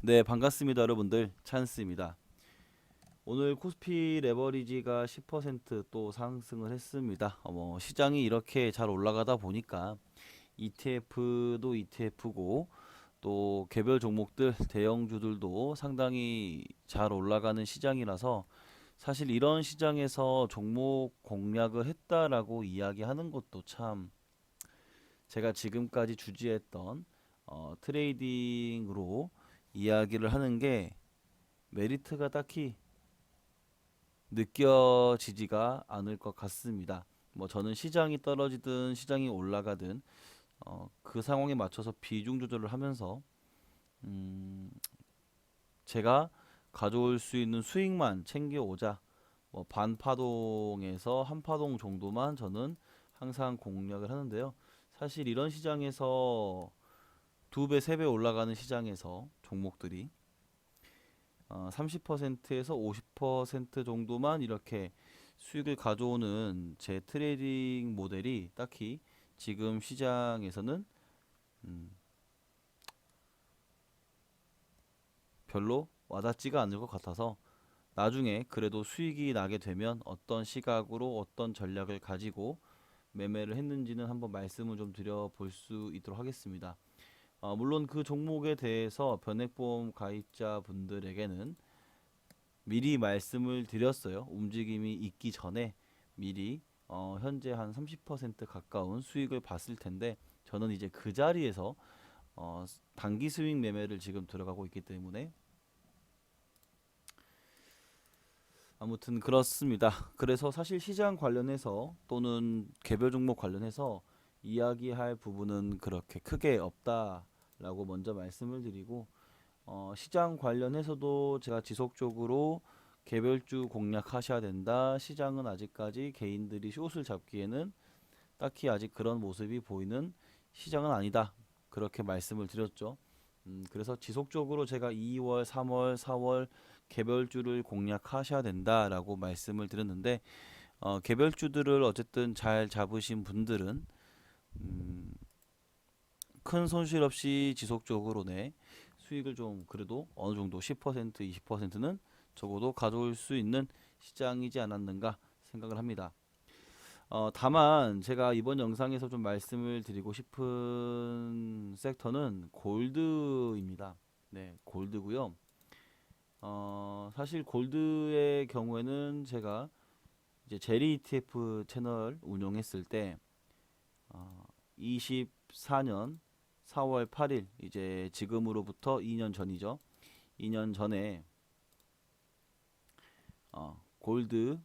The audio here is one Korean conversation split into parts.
네, 반갑습니다, 여러분들. 찬스입니다. 오늘 코스피 레버리지가 10%또 상승을 했습니다. 시장이 이렇게 잘 올라가다 보니까 ETF도 ETF고 또 개별 종목들, 대형주들도 상당히 잘 올라가는 시장이라서 사실 이런 시장에서 종목 공략을 했다라고 이야기하는 것도 참 제가 지금까지 주지했던 트레이딩으로 이야기를 하는 게 메리트가 딱히 느껴지지가 않을 것 같습니다. 저는 시장이 떨어지든 시장이 올라가든 그 상황에 맞춰서 비중 조절을 하면서 음, 제가 가져올 수 있는 수익만 챙겨오자. 반파동에서 한파동 정도만 저는 항상 공략을 하는데요. 사실 이런 시장에서 두 배, 세 배 올라가는 시장에서 종목들이 30%에서 50% 정도만 이렇게 수익을 가져오는 제 트레이딩 모델이 딱히 지금 시장에서는 음, 별로 와닿지가 않을 것 같아서 나중에 그래도 수익이 나게 되면 어떤 시각으로 어떤 전략을 가지고 매매를 했는지는 한번 말씀을 좀 드려볼 수 있도록 하겠습니다. 물론 그 종목에 대해서 변액보험 가입자 분들에게는 미리 말씀을 드렸어요. 움직임이 있기 전에 미리 현재 한 30% 가까운 수익을 봤을 텐데 저는 이제 그 자리에서 단기 스윙 매매를 지금 들어가고 있기 때문에 아무튼 그렇습니다. 그래서 사실 시장 관련해서 또는 개별 종목 관련해서 이야기할 부분은 그렇게 크게 없다라고 먼저 말씀을 드리고 시장 관련해서도 제가 지속적으로 개별주 공략하셔야 된다. 시장은 아직까지 개인들이 숏을 잡기에는 딱히 아직 그런 모습이 보이는 시장은 아니다. 그렇게 말씀을 드렸죠. 그래서 지속적으로 제가 2월, 3월, 4월 개별주를 공략하셔야 된다라고 말씀을 드렸는데 개별주들을 어쨌든 잘 잡으신 분들은 음, 큰 손실 없이 지속적으로 수익을 좀 그래도 어느 정도 10%, 20%는 적어도 가져올 수 있는 시장이지 않았는가 생각을 합니다. 다만 제가 이번 영상에서 좀 말씀을 드리고 싶은 섹터는 골드입니다. 네, 골드고요. 사실 골드의 경우에는 제가 이제 제리 ETF 채널 운영했을 때 24년 4월 8일 이제 지금으로부터 2년 전이죠. 2년 전에 골드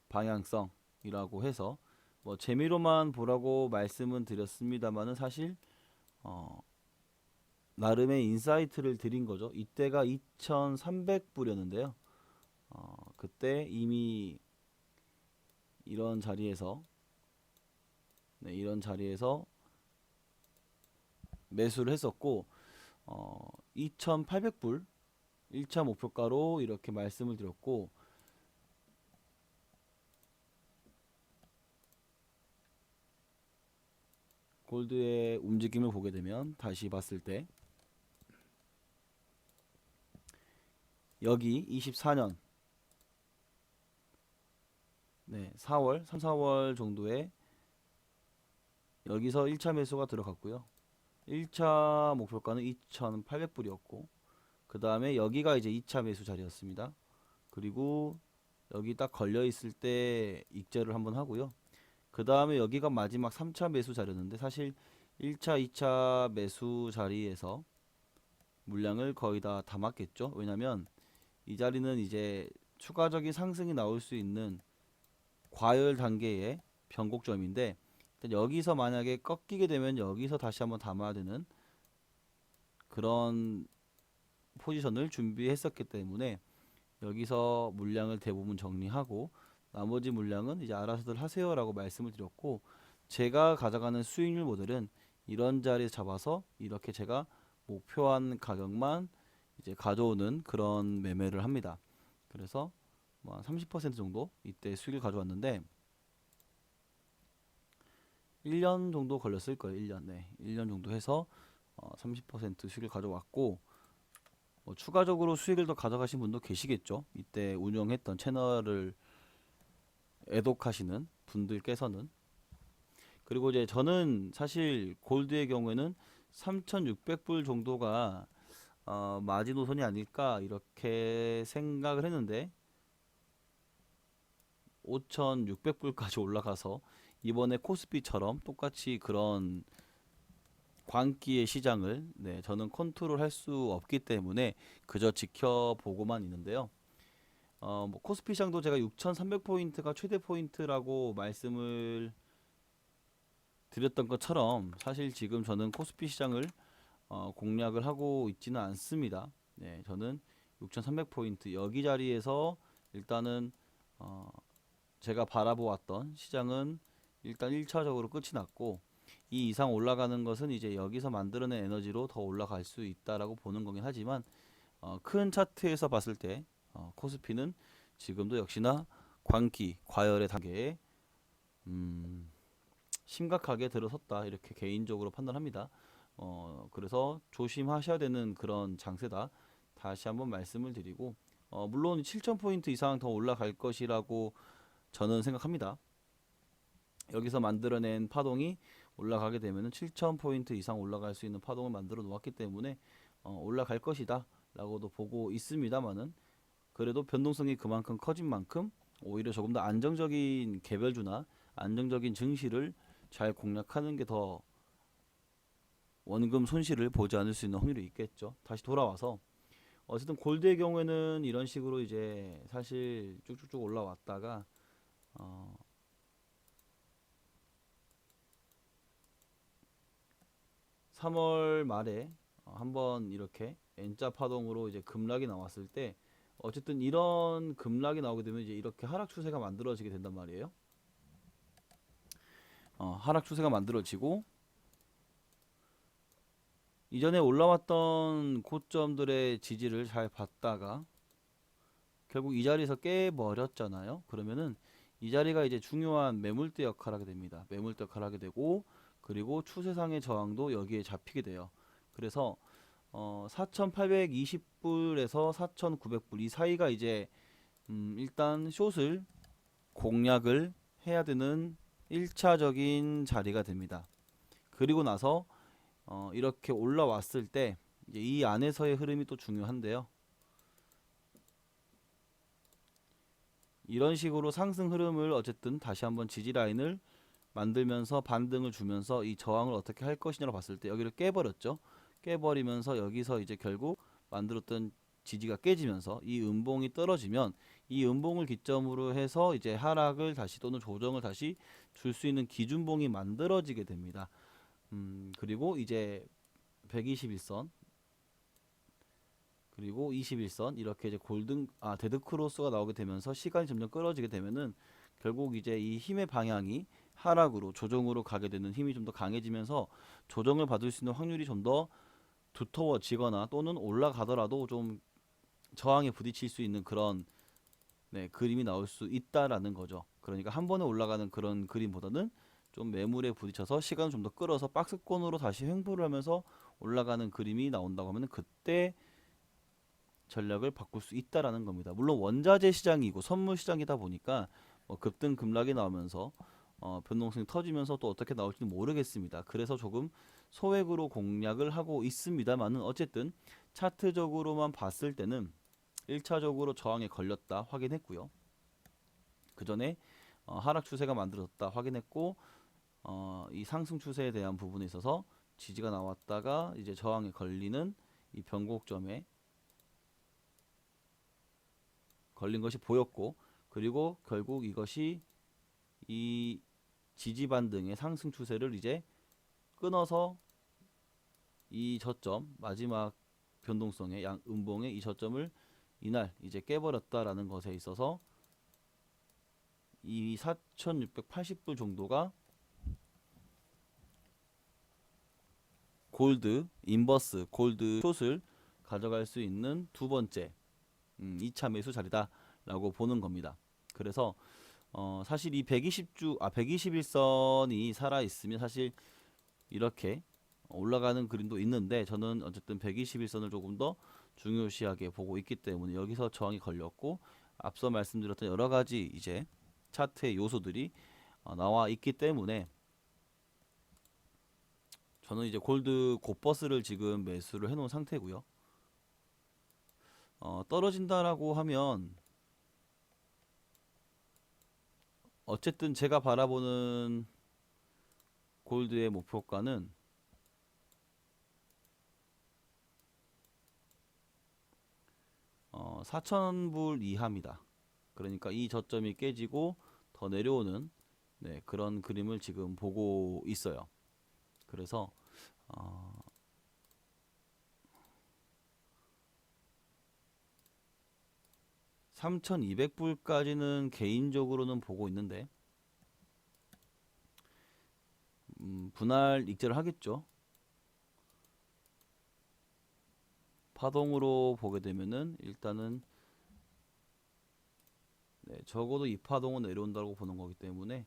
방향성이라고 해서 재미로만 보라고 말씀은 드렸습니다만은 사실 어, 나름의 인사이트를 드린 거죠. 이때가 2,300불이었는데요. 그때 이미 이런 자리에서 이런 자리에서 매수를 했었고 2,800불 1차 목표가로 이렇게 말씀을 드렸고 골드의 움직임을 보게 되면 다시 봤을 때 여기 24년 4월 3, 4월 정도에 여기서 1차 매수가 들어갔고요. 1차 목표가는 2,800불이었고 그 다음에 여기가 이제 2차 매수 자리였습니다. 그리고 여기 딱 걸려 있을 때 익절을 한번 하고요. 그 다음에 여기가 마지막 3차 매수 자리였는데 사실 1차, 2차 매수 자리에서 물량을 거의 다 담았겠죠. 왜냐면 이 자리는 이제 추가적인 상승이 나올 수 있는 과열 단계의 변곡점인데 일단 여기서 만약에 꺾이게 되면 여기서 다시 한번 담아야 되는 그런 포지션을 준비했었기 때문에 여기서 물량을 대부분 정리하고 나머지 물량은 이제 알아서들 하세요라고 말씀을 드렸고 제가 가져가는 수익률 모델은 이런 자리에 잡아서 이렇게 제가 목표한 가격만 이제 가져오는 그런 매매를 합니다. 그래서 뭐30% 정도 이때 수익을 가져왔는데 1년 정도 걸렸을 거예요. 1년. 네. 1년 정도 해서 30% 수익을 가져왔고 뭐 추가적으로 수익을 더 가져가신 분도 계시겠죠. 이때 운영했던 채널을 애독하시는 분들께서는. 그리고 이제 저는 사실 골드의 경우에는 3,600불 정도가 마지노선이 아닐까 이렇게 생각을 했는데 5,600불까지 올라가서 이번에 코스피처럼 똑같이 그런 광기의 시장을 저는 컨트롤 할 수 없기 때문에 그저 지켜보고만 있는데요. 뭐 코스피 시장도 제가 6,300포인트가 최대 포인트라고 말씀을 드렸던 것처럼 사실 지금 저는 코스피 시장을 공략을 하고 있지는 않습니다. 네, 저는 6,300포인트 여기 자리에서 일단은 어, 제가 바라보았던 시장은 일단 1차적으로 끝이 났고 이 이상 올라가는 것은 이제 여기서 만들어낸 에너지로 더 올라갈 수 있다라고 보는 거긴 하지만 큰 차트에서 봤을 때 코스피는 지금도 역시나 광기 과열의 단계에 심각하게 들어섰다 이렇게 개인적으로 판단합니다. 그래서 조심하셔야 되는 그런 장세다 다시 한번 말씀을 드리고 물론 7,000포인트 이상 더 올라갈 것이라고 저는 생각합니다. 여기서 만들어낸 파동이 올라가게 되면 7,000포인트 이상 올라갈 수 있는 파동을 만들어 놓았기 때문에 올라갈 것이다 라고도 보고 있습니다만은 그래도 변동성이 그만큼 커진 만큼 오히려 조금 더 안정적인 개별주나 안정적인 증시를 잘 공략하는 게 더 원금 손실을 보지 않을 수 있는 확률이 있겠죠. 다시 돌아와서 어쨌든 골드의 경우에는 이런 식으로 이제 사실 쭉쭉쭉 올라왔다가 어 3월 말에 한번 이렇게 N자 파동으로 이제 급락이 나왔을 때 어쨌든 이런 급락이 나오게 되면 이제 이렇게 하락 추세가 만들어지게 된단 말이에요. 하락 추세가 만들어지고 이전에 올라왔던 고점들의 지지를 잘 받다가 결국 이 자리에서 깨버렸잖아요. 그러면은 이 자리가 이제 중요한 매물대 역할을 하게 됩니다. 매물대 역할을 하게 되고 그리고 추세상의 저항도 여기에 잡히게 돼요. 그래서 4,820불에서 4,900불 이 사이가 이제 일단 숏을 공략을 해야 되는 1차적인 자리가 됩니다. 그리고 나서 이렇게 올라왔을 때 이제 이 안에서의 흐름이 또 중요한데요. 이런 식으로 상승 흐름을 어쨌든 다시 한번 지지 라인을 만들면서 반등을 주면서 이 저항을 어떻게 할 것이냐로 봤을 때 여기를 깨버렸죠. 깨버리면서 여기서 이제 결국 만들었던 지지가 깨지면서 이 음봉이 떨어지면 이 음봉을 기점으로 해서 이제 하락을 다시 또는 조정을 다시 줄 수 있는 기준봉이 만들어지게 됩니다. 그리고 이제 121선 그리고 21선 이렇게 이제 데드 크로스가 나오게 되면서 시간이 점점 끌어지게 되면은 결국 이제 이 힘의 방향이 하락으로 조정으로 가게 되는 힘이 좀 더 강해지면서 조정을 받을 수 있는 확률이 좀 더 두터워지거나 또는 올라가더라도 좀 저항에 부딪힐 수 있는 그런 그림이 나올 수 있다라는 거죠. 그러니까 한 번에 올라가는 그런 그림보다는 좀 매물에 부딪혀서 시간을 좀 더 끌어서 박스권으로 다시 횡보를 하면서 올라가는 그림이 나온다고 하면 그때 전략을 바꿀 수 있다라는 겁니다. 물론 원자재 시장이고 선물 시장이다 보니까 급등 급락이 나오면서 변동성이 터지면서 또 어떻게 나올지는 모르겠습니다. 그래서 조금 소액으로 공략을 하고 있습니다만은 어쨌든 차트적으로만 봤을 때는 1차적으로 저항에 걸렸다 확인했고요. 그 전에 하락 추세가 만들어졌다 확인했고 이 상승 추세에 대한 부분에 있어서 지지가 나왔다가 이제 저항에 걸리는 이 변곡점에 걸린 것이 보였고 그리고 결국 이것이 이 지지 반등의 상승 추세를 이제 끊어서 이 저점 마지막 변동성의 양 음봉의 이 저점을 이날 이제 깨버렸다라는 것에 있어서 이 4,680불 정도가 골드 인버스 골드 숏을 가져갈 수 있는 두 번째 2차 매수 자리다라고 보는 겁니다. 그래서 사실 이 121선이 살아 있으면 사실 이렇게 올라가는 그림도 있는데 저는 어쨌든 121선을 조금 더 중요시하게 보고 있기 때문에 여기서 저항이 걸렸고 앞서 말씀드렸던 여러 가지 이제 차트의 요소들이 나와 있기 때문에 저는 이제 골드 곧버스를 지금 매수를 해놓은 상태고요. 떨어진다라고 하면 어쨌든 제가 바라보는 골드의 목표가는 4,000불 이하입니다. 그러니까 이 저점이 깨지고 더 내려오는 그런 그림을 지금 보고 있어요. 그래서 3,200불까지는 개인적으로는 보고 있는데 분할 익절을 하겠죠. 파동으로 보게 되면은 일단은 적어도 이 파동은 내려온다고 보는 거기 때문에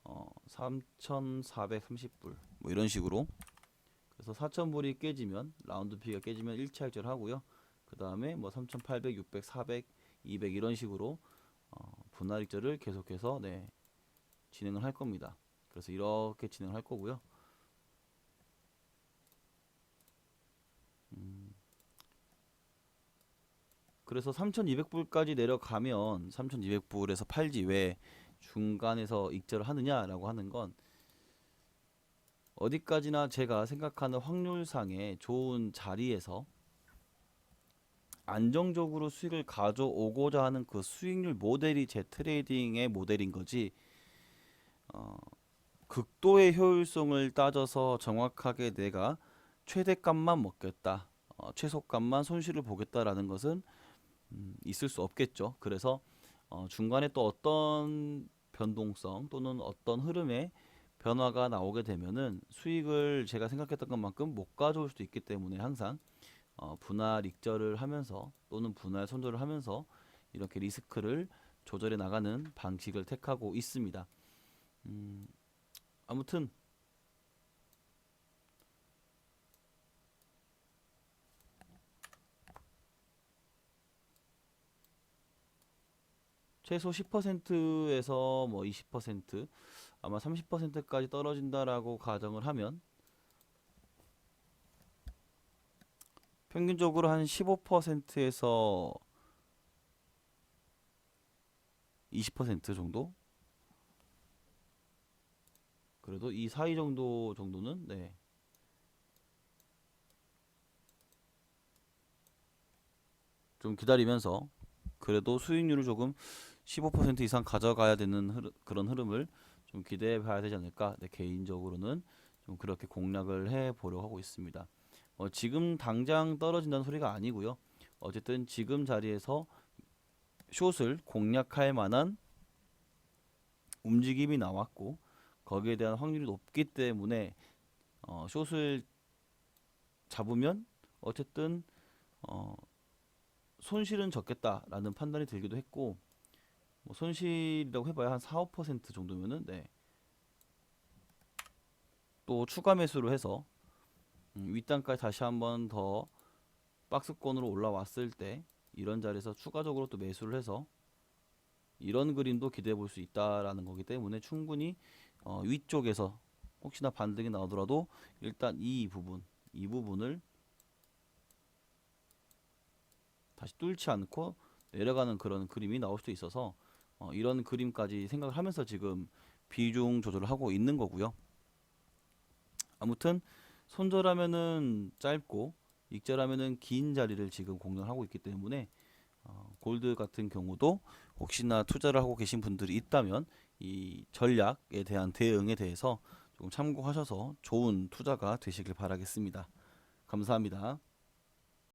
3,430불 뭐 이런 식으로. 그래서 4,000불이 깨지면 라운드 피가 깨지면 1차 익절 하고요. 그 다음에 뭐 3,800, 600, 400, 200 이런 식으로 분할 익절을 계속해서 진행을 할 겁니다. 그래서 이렇게 진행을 할 거고요. 그래서 3,200불까지 내려가면 3,200불에서 팔지 왜 중간에서 익절을 하느냐라고 하는 건 어디까지나 제가 생각하는 확률상의 좋은 자리에서 안정적으로 수익을 가져오고자 하는 그 수익률 모델이 제 트레이딩의 모델인 거지 극도의 효율성을 따져서 정확하게 내가 최대값만 먹겠다 최소값만 손실을 보겠다라는 것은 있을 수 없겠죠. 그래서 중간에 또 어떤 변동성 또는 어떤 흐름의 변화가 나오게 되면은 수익을 제가 생각했던 것만큼 못 가져올 수도 있기 때문에 항상 분할 익절을 하면서 또는 분할 손절을 하면서 이렇게 리스크를 조절해 나가는 방식을 택하고 있습니다. 아무튼 최소 10%에서 뭐 20% 아마 30%까지 떨어진다라고 가정을 하면 평균적으로 한 15%에서 20% 정도? 그래도 이 사이 정도는 좀 기다리면서 그래도 수익률을 조금 15% 이상 가져가야 되는 그런 흐름을 좀 기대해 봐야 되지 않을까. 개인적으로는 좀 그렇게 공략을 해 보려고 하고 있습니다. 지금 당장 떨어진다는 소리가 아니고요. 어쨌든 지금 자리에서 숏을 공략할 만한 움직임이 나왔고 거기에 대한 확률이 높기 때문에 숏을 잡으면 어쨌든 손실은 적겠다라는 판단이 들기도 했고 뭐 손실이라고 해봐야 한 4, 5% 정도면은 또 추가 매수를 해서 윗단까지 다시 한번 더 박스권으로 올라왔을 때 이런 자리에서 추가적으로 또 매수를 해서 이런 그림도 기대해 볼 수 있다라는 거기 때문에 충분히 위쪽에서 혹시나 반등이 나오더라도 일단 이 부분을 다시 뚫지 않고 내려가는 그런 그림이 나올 수도 있어서 이런 그림까지 생각을 하면서 지금 비중 조절을 하고 있는 거고요. 아무튼 손절하면은 짧고 익절하면은 긴 자리를 지금 공략하고 있기 때문에 골드 같은 경우도 혹시나 투자를 하고 계신 분들이 있다면 이 전략에 대한 대응에 대해서 조금 참고하셔서 좋은 투자가 되시길 바라겠습니다. 감사합니다.